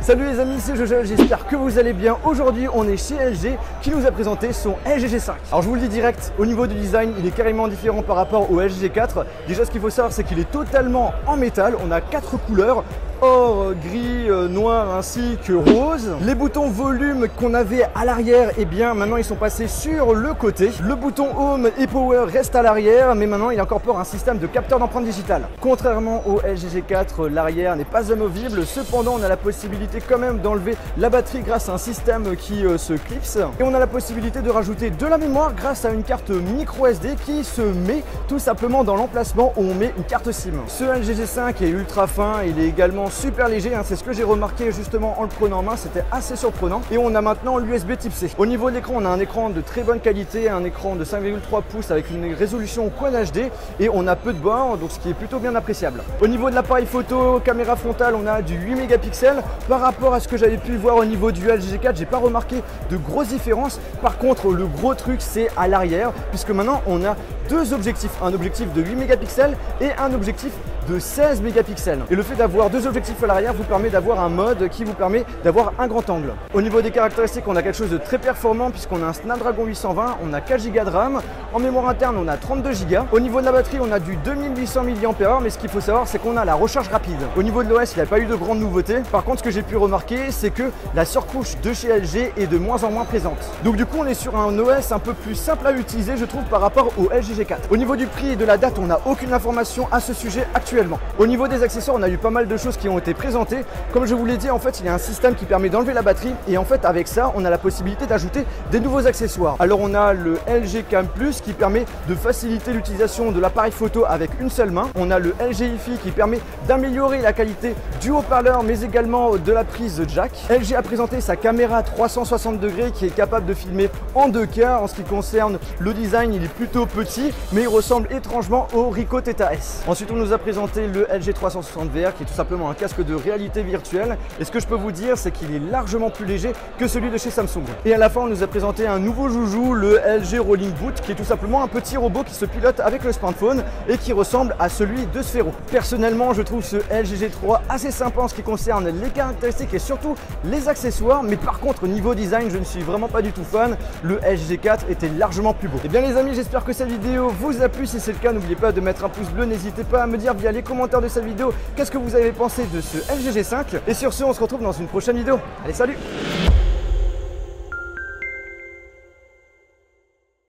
Salut les amis, c'est Jojo, j'espère que vous allez bien. Aujourd'hui, on est chez LG qui nous a présenté son LG G5. Alors je vous le dis direct, au niveau du design, il est carrément différent par rapport au LG G4. Déjà, ce qu'il faut savoir, c'est qu'il est totalement en métal. On a 4 couleurs. Or, gris, noir ainsi que rose. Les boutons volume qu'on avait à l'arrière, eh bien maintenant ils sont passés sur le côté. Le bouton Home et Power reste à l'arrière, mais maintenant il incorpore un système de capteur d'empreinte digitale. Contrairement au LG G4, l'arrière n'est pas amovible. Cependant, on a la possibilité quand même d'enlever la batterie grâce à un système qui se clipse. Et on a la possibilité de rajouter de la mémoire grâce à une carte micro SD qui se met tout simplement dans l'emplacement où on met une carte SIM. Ce LG G5 est ultra fin, il est également super léger, hein, c'est ce que j'ai remarqué justement en le prenant en main, c'était assez surprenant. Et on a maintenant l'USB type C. Au niveau de l'écran, on a un écran de très bonne qualité, un écran de 5,3 pouces avec une résolution Quad HD et on a peu de bords, donc ce qui est plutôt bien appréciable. Au niveau de l'appareil photo, caméra frontale, on a du 8 mégapixels. Par rapport à ce que j'avais pu voir au niveau du LG G4, j'ai pas remarqué de grosses différences. Par contre, le gros truc, c'est à l'arrière, puisque maintenant on a deux objectifs, un objectif de 8 mégapixels et un objectif de 16 mégapixels. Et le fait d'avoir deux objectifs à l'arrière vous permet d'avoir un mode qui vous permet d'avoir un grand angle. Au niveau des caractéristiques, on a quelque chose de très performant puisqu'on a un Snapdragon 820, on a 4 Go de RAM, en mémoire interne on a 32 Go. Au niveau de la batterie, on a du 2800 mAh, mais ce qu'il faut savoir, c'est qu'on a la recharge rapide. Au niveau de l'OS, il n'y a pas eu de grandes nouveautés. Par contre, ce que j'ai pu remarquer, c'est que la surcouche de chez LG est de moins en moins présente. Donc du coup, on est sur un OS un peu plus simple à utiliser, je trouve, par rapport au LG G4. Au niveau du prix et de la date, on n'a aucune information à ce sujet actuellement. Au niveau des accessoires, on a eu pas mal de choses qui ont été présentées. Comme je vous l'ai dit, en fait, il y a un système qui permet d'enlever la batterie et en fait, avec ça, on a la possibilité d'ajouter des nouveaux accessoires. Alors, on a le LG Cam Plus qui permet de faciliter l'utilisation de l'appareil photo avec une seule main. On a le LG Hi-Fi qui permet d'améliorer la qualité du haut-parleur, mais également de la prise jack. LG a présenté sa caméra 360 degrés qui est capable de filmer en 2K. En ce qui concerne le design, il est plutôt petit, mais il ressemble étrangement au Ricoh Theta S. Ensuite, on nous a présenté le LG 360 VR qui est tout simplement un casque de réalité virtuelle. Et ce que je peux vous dire, c'est qu'il est largement plus léger que celui de chez Samsung. Et à la fin, on nous a présenté un nouveau joujou, le LG Rolling Boot, qui est tout simplement un petit robot qui se pilote avec le smartphone et qui ressemble à celui de Sphero. Personnellement, je trouve ce LG G3 assez sympa en ce qui concerne les caractéristiques et surtout les accessoires. Mais par contre, niveau design, je ne suis vraiment pas du tout fan. Le LG G4 était largement plus beau. Et bien les amis, j'espère que cette vidéo vous a plu. Si c'est le cas, n'oubliez pas de mettre un pouce bleu. N'hésitez pas à me dire via les commentaires de cette vidéo qu'est-ce que vous avez pensé de ce LG G5. Et sur ce, on se retrouve dans une prochaine vidéo. Allez, salut!